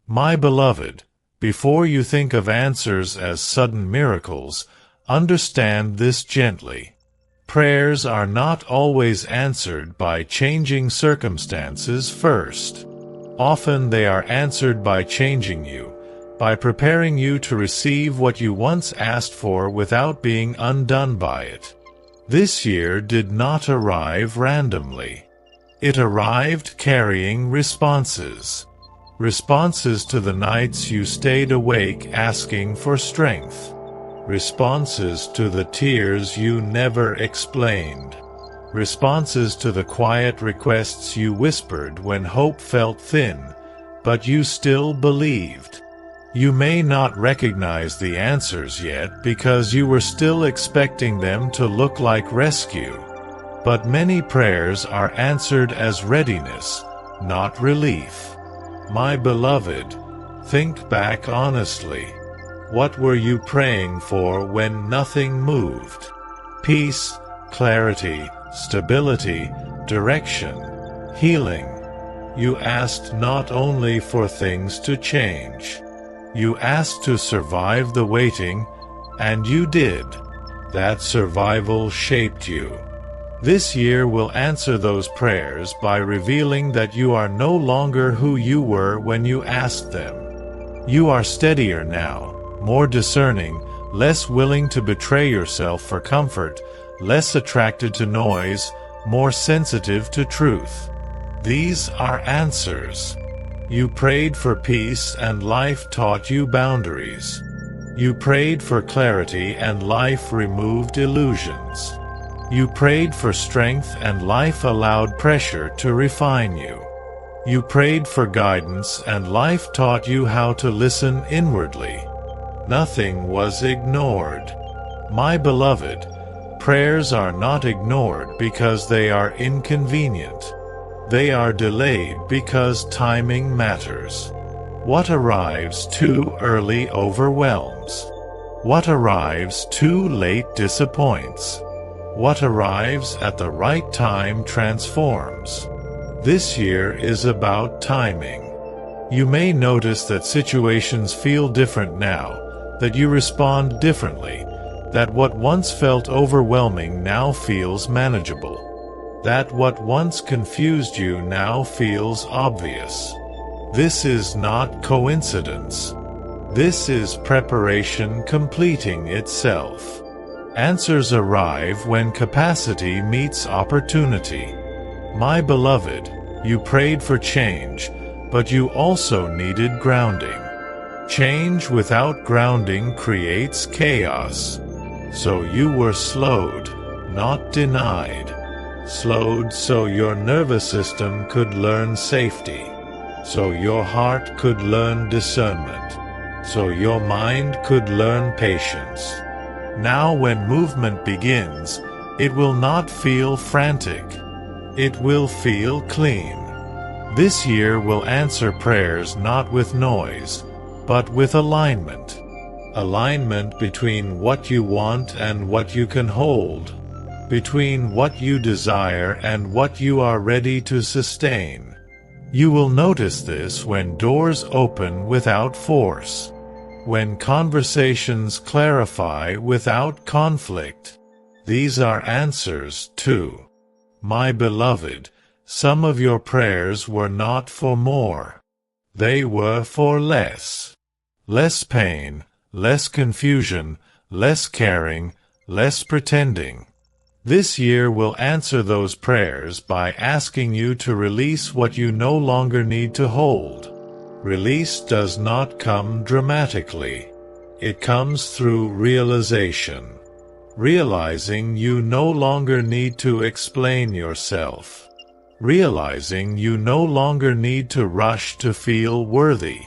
My beloved, before you think of answers as sudden miracles, understand this gently. Prayers are not always answered by changing circumstances first. Often they are answered by changing you, by preparing you to receive what you once asked for without being undone by it. This year did not arrive randomly. It arrived carrying responses. Responses to the nights you stayed awake asking for strength. Responses to the tears you never explained. Responses to the quiet requests you whispered when hope felt thin, but you still believed. You may not recognize the answers yet because you were still expecting them to look like rescue. But many prayers are answered as readiness, not relief. My beloved, think back honestly. What were you praying for when nothing moved? Peace, clarity, stability, direction, healing. You asked not only for things to change. You asked to survive the waiting, and you did. That survival shaped you. This year will answer those prayers by revealing that you are no longer who you were when you asked them. You are steadier now, more discerning, less willing to betray yourself for comfort, less attracted to noise, more sensitive to truth. These are answers. You prayed for peace and life taught you boundaries. You prayed for clarity and life removed illusions. You prayed for strength and life allowed pressure to refine you. You prayed for guidance and life taught you how to listen inwardly. Nothing was ignored. My beloved, prayers are not ignored because they are inconvenient. They are delayed because timing matters. What arrives too early overwhelms. What arrives too late disappoints. What arrives at the right time transforms. This year is about timing. You may notice that situations feel different now, that you respond differently, that what once felt overwhelming now feels manageable, that what once confused you now feels obvious. This is not coincidence. This is preparation completing itself. Answers arrive when capacity meets opportunity. My beloved, you prayed for change, but you also needed grounding. Change without grounding creates chaos. So you were slowed, not denied. Slowed so your nervous system could learn safety. So your heart could learn discernment. So your mind could learn patience. Now when movement begins, it will not feel frantic. It will feel clean. This year will answer prayers not with noise, but with alignment. Alignment between what you want and what you can hold. Between what you desire and what you are ready to sustain. You will notice this when doors open without force. When conversations clarify without conflict. These are answers too. My beloved, some of your prayers were not for more. They were for less. Less pain, less confusion, less caring, less pretending. This year will answer those prayers by asking you to release what you no longer need to hold. Release does not come dramatically. It comes through realization. Realizing you no longer need to explain yourself. Realizing you no longer need to rush to feel worthy.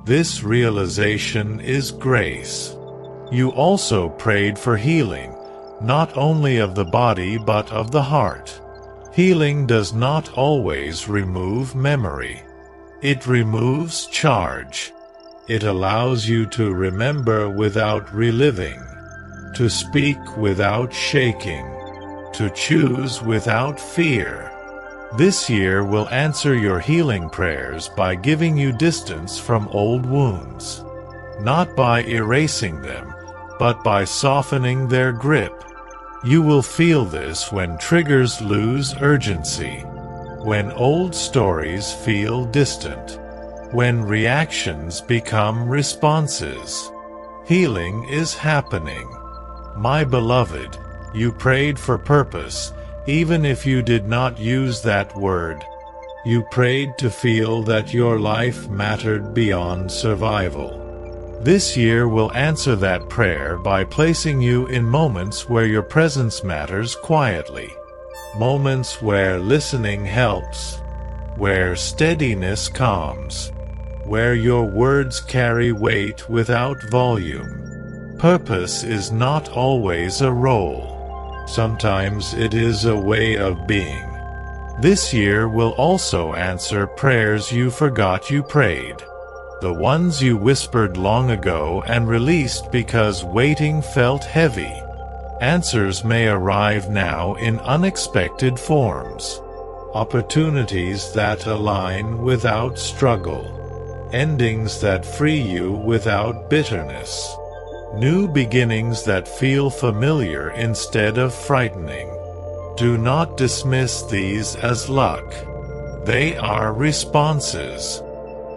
This realization is grace. You also prayed for healing, not only of the body but of the heart. Healing does not always remove memory. It removes charge. It allows you to remember without reliving, to speak without shaking, to choose without fear. This year will answer your healing prayers by giving you distance from old wounds. Not by erasing them, but by softening their grip. You will feel this when triggers lose urgency, when old stories feel distant, when reactions become responses. Healing is happening. My beloved, you prayed for purpose, even if you did not use that word. You prayed to feel that your life mattered beyond survival. This year will answer that prayer by placing you in moments where your presence matters quietly. Moments where listening helps, where steadiness calms, where your words carry weight without volume. Purpose is not always a role. Sometimes it is a way of being. This year will also answer prayers you forgot you prayed. The ones you whispered long ago and released because waiting felt heavy. Answers may arrive now in unexpected forms. Opportunities that align without struggle. Endings that free you without bitterness. New beginnings that feel familiar instead of frightening. Do not dismiss these as luck. They are responses.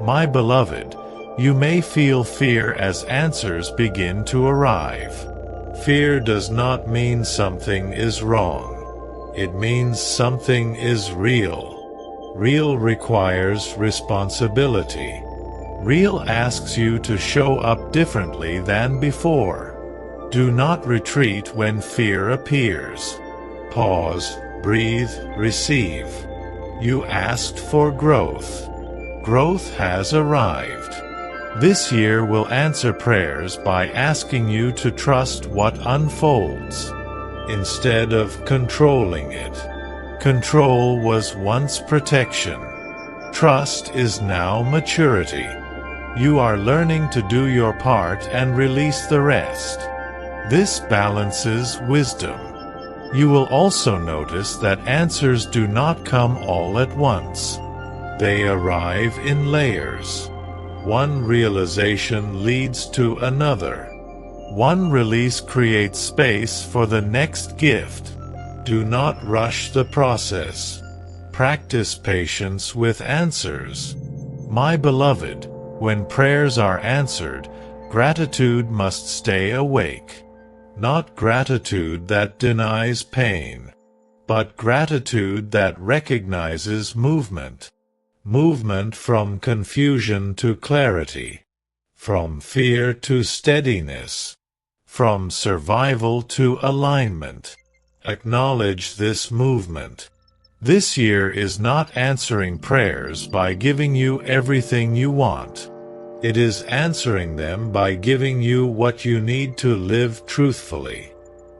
My beloved, you may feel fear as answers begin to arrive. Fear does not mean something is wrong. It means something is real. Real requires responsibility. Real asks you to show up differently than before. Do not retreat when fear appears. Pause, breathe, receive. You asked for growth. Growth has arrived. This year will answer prayers by asking you to trust what unfolds, instead of controlling it. Control was once protection. Trust is now maturity. You are learning to do your part and release the rest. This balances wisdom. You will also notice that answers do not come all at once. They arrive in layers. One realization leads to another. One release creates space for the next gift. Do not rush the process. Practice patience with answers. My beloved, when prayers are answered, gratitude must stay awake. Not gratitude that denies pain, but gratitude that recognizes movement. Movement from confusion to clarity, from fear to steadiness, from survival to alignment. Acknowledge this movement. This year is not answering prayers by giving you everything you want. It is answering them by giving you what you need to live truthfully.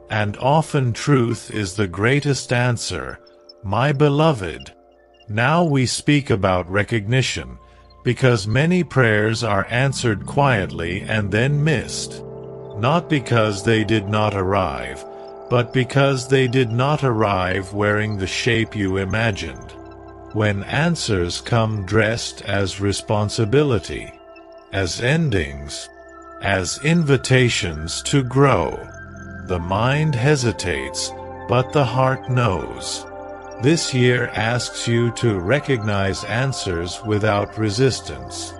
And often truth is the greatest answer, my beloved. Now we speak about recognition, because many prayers are answered quietly and then missed. Not because they did not arrive, but because they did not arrive wearing the shape you imagined. When answers come dressed as responsibility, as endings, as invitations to grow, the mind hesitates, but the heart knows. This year asks you to recognize answers without resistance.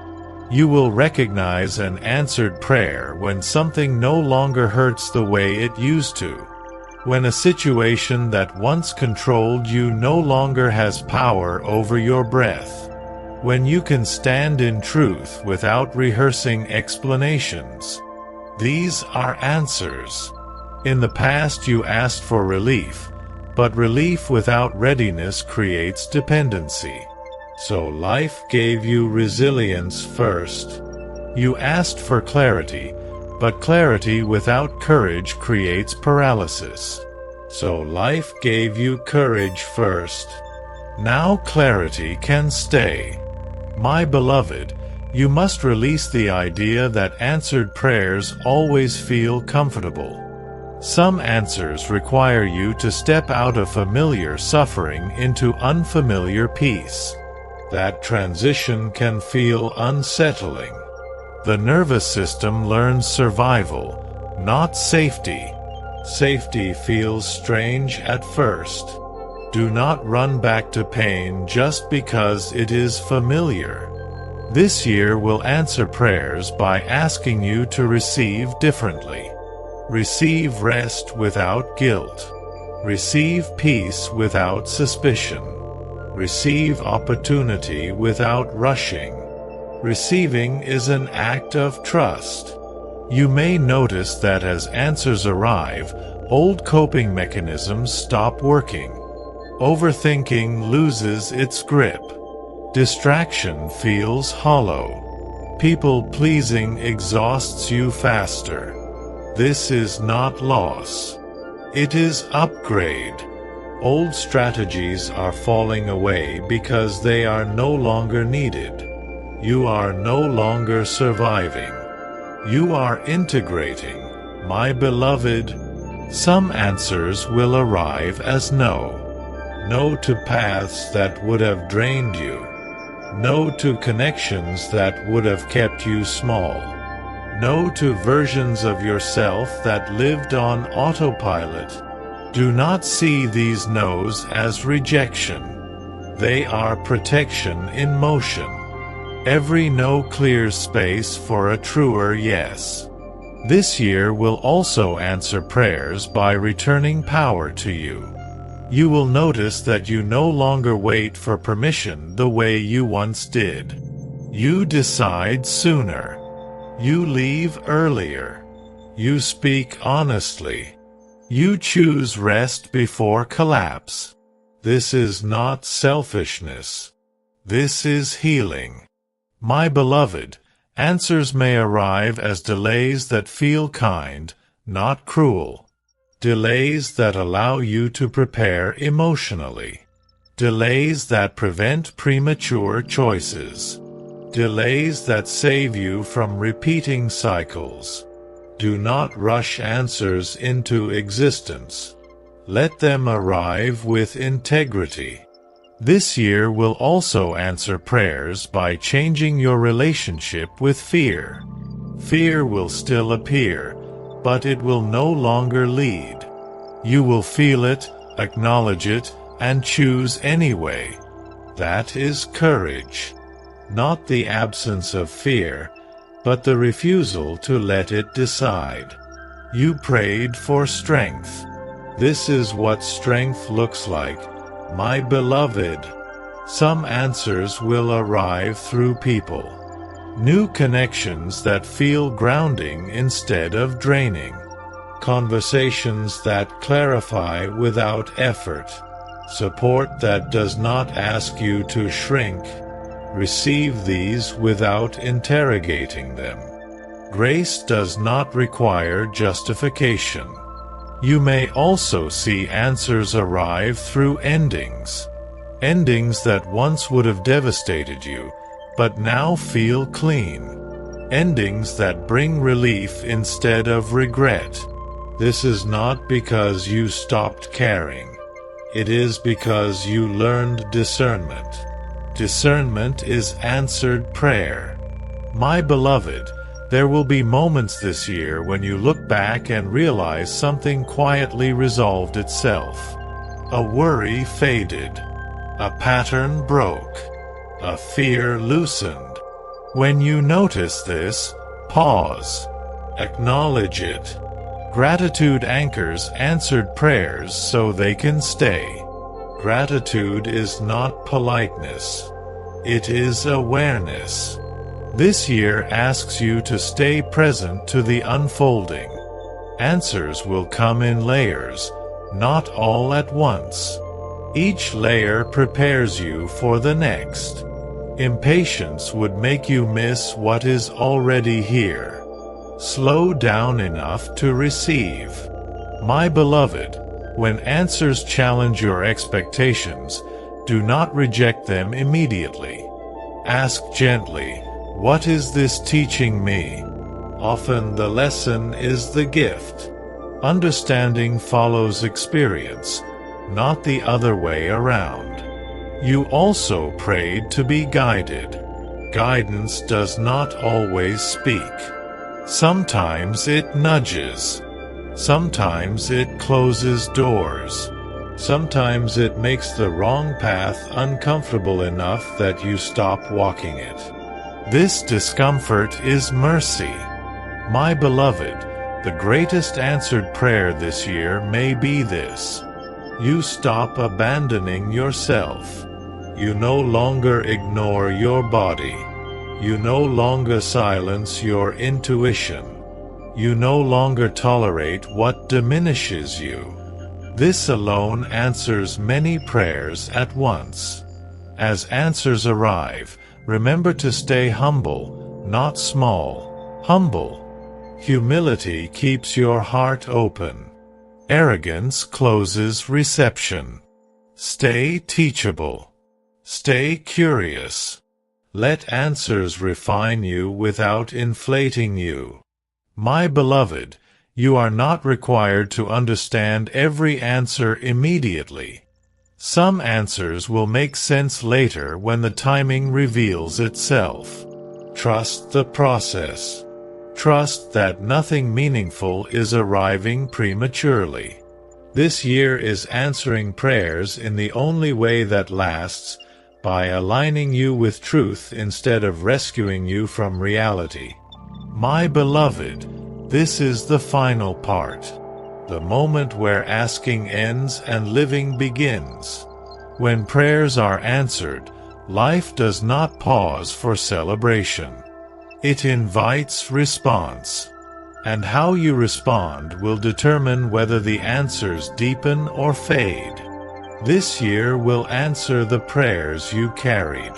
You will recognize an answered prayer when something no longer hurts the way it used to. When a situation that once controlled you no longer has power over your breath. When you can stand in truth without rehearsing explanations. These are answers. In the past you asked for relief, but relief without readiness creates dependency. So life gave you resilience first. You asked for clarity, but clarity without courage creates paralysis. So life gave you courage first. Now clarity can stay. My beloved, you must release the idea that answered prayers always feel comfortable. Some answers require you to step out of familiar suffering into unfamiliar peace. That transition can feel unsettling. The nervous system learns survival, not safety. Safety feels strange at first. Do not run back to pain just because it is familiar. This year will answer prayers by asking you to receive differently. Receive rest without guilt. Receive peace without suspicion. Receive opportunity without rushing. Receiving is an act of trust. You may notice that as answers arrive, old coping mechanisms stop working. Overthinking loses its grip. Distraction feels hollow. People-pleasing exhausts you faster. This is not loss. It is upgrade. Old strategies are falling away because they are no longer needed. You are no longer surviving. You are integrating, my beloved. Some answers will arrive as no. No to paths that would have drained you. No to connections that would have kept you small. No to versions of yourself that lived on autopilot. Do not see these no's as rejection. They are protection in motion. Every no clears space for a truer yes. This year will also answer prayers by returning power to you. You will notice that you no longer wait for permission the way you once did. You decide sooner. You leave earlier. You speak honestly. You choose rest before collapse. This is not selfishness. This is healing. My beloved, answers may arrive as delays that feel kind, not cruel. Delays that allow you to prepare emotionally. Delays that prevent premature choices. Delays that save you from repeating cycles. Do not rush answers into existence. Let them arrive with integrity. This year will also answer prayers by changing your relationship with fear. Fear will still appear, but it will no longer lead. You will feel it, acknowledge it, and choose anyway. That is courage. Not the absence of fear, but the refusal to let it decide. You prayed for strength. This is what strength looks like, my beloved. Some answers will arrive through people. New connections that feel grounding instead of draining. Conversations that clarify without effort. Support that does not ask you to shrink. Receive these without interrogating them. Grace does not require justification. You may also see answers arrive through endings. Endings that once would have devastated you, but now feel clean. Endings that bring relief instead of regret. This is not because you stopped caring. It is because you learned discernment. Discernment is answered prayer. My beloved, there will be moments this year when you look back and realize something quietly resolved itself. A worry faded. A pattern broke. A fear loosened. When you notice this, pause. Acknowledge it. Gratitude anchors answered prayers so they can stay. Gratitude is not politeness. It is awareness. This year asks you to stay present to the unfolding. Answers will come in layers, not all at once. Each layer prepares you for the next. Impatience would make you miss what is already here. Slow down enough to receive. My beloved, when answers challenge your expectations, do not reject them immediately. Ask gently, what is this teaching me? Often the lesson is the gift. Understanding follows experience, not the other way around. You also prayed to be guided. Guidance does not always speak. Sometimes it nudges. Sometimes it closes doors. Sometimes it makes the wrong path uncomfortable enough that you stop walking it. This discomfort is mercy. My beloved, the greatest answered prayer this year may be this. You stop abandoning yourself. You no longer ignore your body. You no longer silence your intuition. You no longer tolerate what diminishes you. This alone answers many prayers at once. As answers arrive, remember to stay humble, not small. Humble. Humility keeps your heart open. Arrogance closes reception. Stay teachable. Stay curious. Let answers refine you without inflating you. My beloved, you are not required to understand every answer immediately. Some answers will make sense later when the timing reveals itself. Trust the process. Trust that nothing meaningful is arriving prematurely. This year is answering prayers in the only way that lasts, by aligning you with truth instead of rescuing you from reality. My beloved, this is the final part, the moment where asking ends and living begins. When prayers are answered, life does not pause for celebration. It invites response. And how you respond will determine whether the answers deepen or fade. This year will answer the prayers you carried.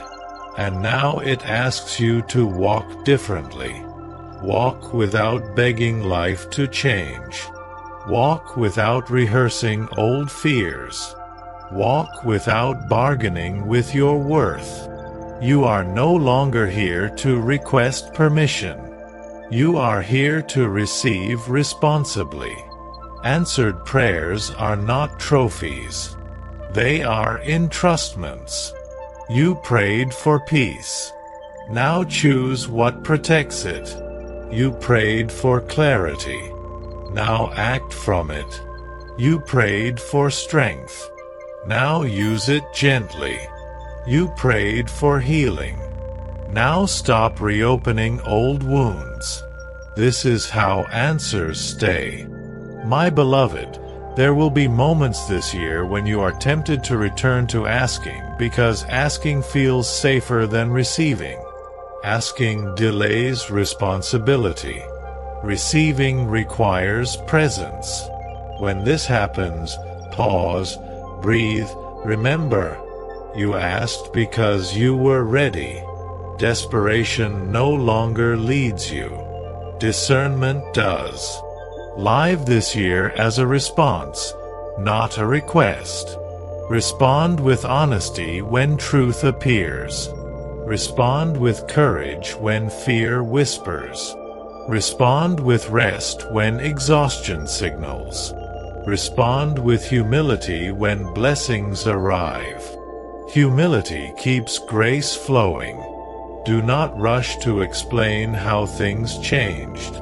And now it asks you to walk differently. Walk without begging life to change. Walk without rehearsing old fears. Walk without bargaining with your worth. You are no longer here to request permission. You are here to receive responsibly. Answered prayers are not trophies. They are entrustments. You prayed for peace. Now choose what protects it. You prayed for clarity. Now act from it. You prayed for strength. Now use it gently. You prayed for healing. Now stop reopening old wounds. This is how answers stay. My beloved, there will be moments this year when you are tempted to return to asking because asking feels safer than receiving. Asking delays responsibility. Receiving requires presence. When this happens, pause, breathe, remember. You asked because you were ready. Desperation no longer leads you. Discernment does. Live this year as a response, not a request. Respond with honesty when truth appears. Respond with courage when fear whispers. Respond with rest when exhaustion signals. Respond with humility when blessings arrive. Humility keeps grace flowing. Do not rush to explain how things changed.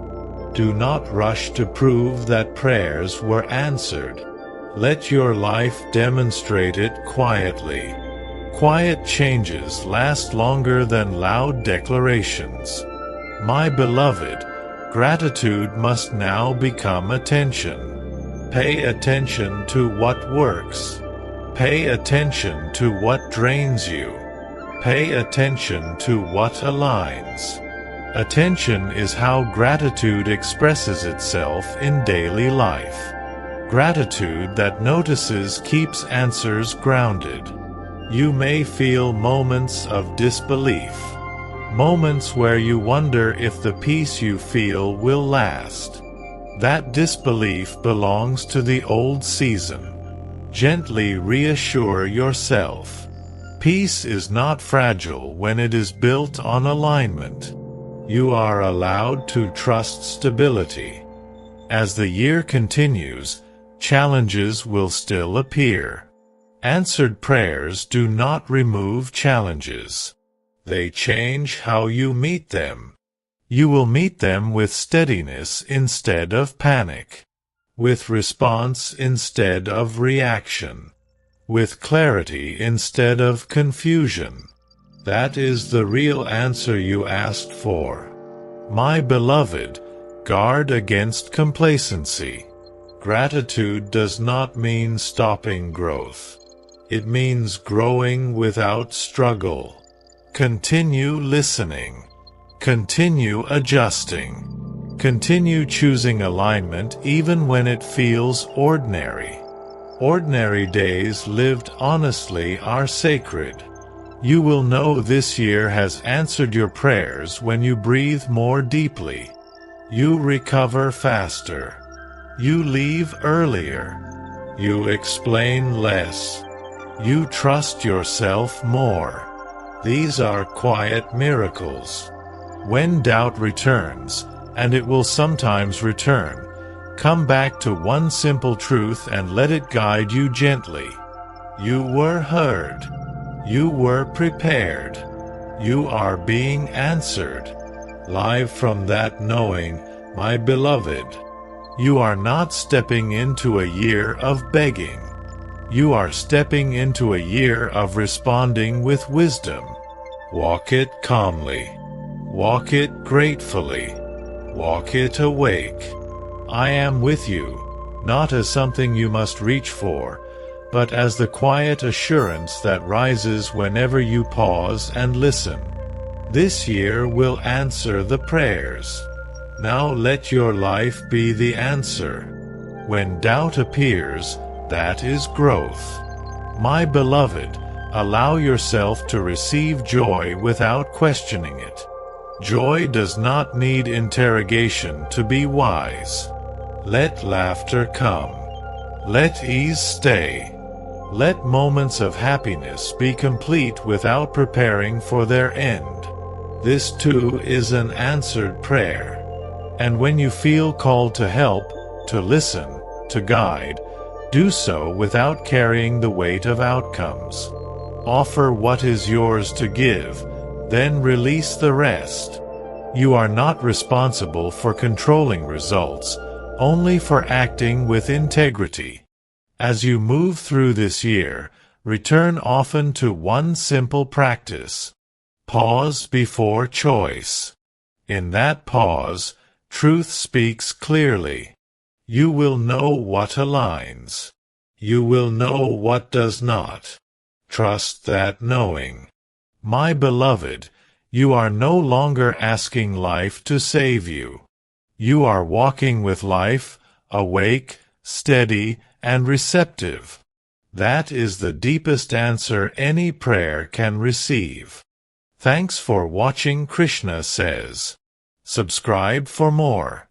Do not rush to prove that prayers were answered. Let your life demonstrate it quietly. Quiet changes last longer than loud declarations. My beloved, gratitude must now become attention. Pay attention to what works. Pay attention to what drains you. Pay attention to what aligns. Attention is how gratitude expresses itself in daily life. Gratitude that notices keeps answers grounded. You may feel moments of disbelief. Moments where you wonder if the peace you feel will last. That disbelief belongs to the old season. Gently reassure yourself. Peace is not fragile when it is built on alignment. You are allowed to trust stability. As the year continues, challenges will still appear. Answered prayers do not remove challenges. They change how you meet them. You will meet them with steadiness instead of panic, with response instead of reaction, with clarity instead of confusion. That is the real answer you asked for. My beloved, guard against complacency. Gratitude does not mean stopping growth. It means growing without struggle. Continue listening. Continue adjusting. Continue choosing alignment even when it feels ordinary. Ordinary days lived honestly are sacred. You will know this year has answered your prayers when you breathe more deeply. You recover faster. You leave earlier. You explain less. You trust yourself more. These are quiet miracles. When doubt returns, and it will sometimes return, come back to one simple truth and let it guide you gently. You were heard. You were prepared. You are being answered. Live from that knowing, my beloved, you are not stepping into a year of begging. You are stepping into a year of responding with wisdom. Walk it calmly. Walk it gratefully. Walk it awake. I am with you, not as something you must reach for, but as the quiet assurance that rises whenever you pause and listen. This year will answer the prayers. Now let your life be the answer. When doubt appears, that is growth. My beloved, allow yourself to receive joy without questioning it. Joy does not need interrogation to be wise. Let laughter come. Let ease stay. Let moments of happiness be complete without preparing for their end. This too is an answered prayer. And when you feel called to help, to listen, to guide, do so without carrying the weight of outcomes. Offer what is yours to give, then release the rest. You are not responsible for controlling results, only for acting with integrity. As you move through this year, return often to one simple practice. Pause before choice. In that pause, truth speaks clearly. You will know what aligns. You will know what does not. Trust that knowing. My beloved, you are no longer asking life to save you. You are walking with life, awake, steady, and receptive. That is the deepest answer any prayer can receive. Thanks for watching. Krishna Says. Subscribe for more.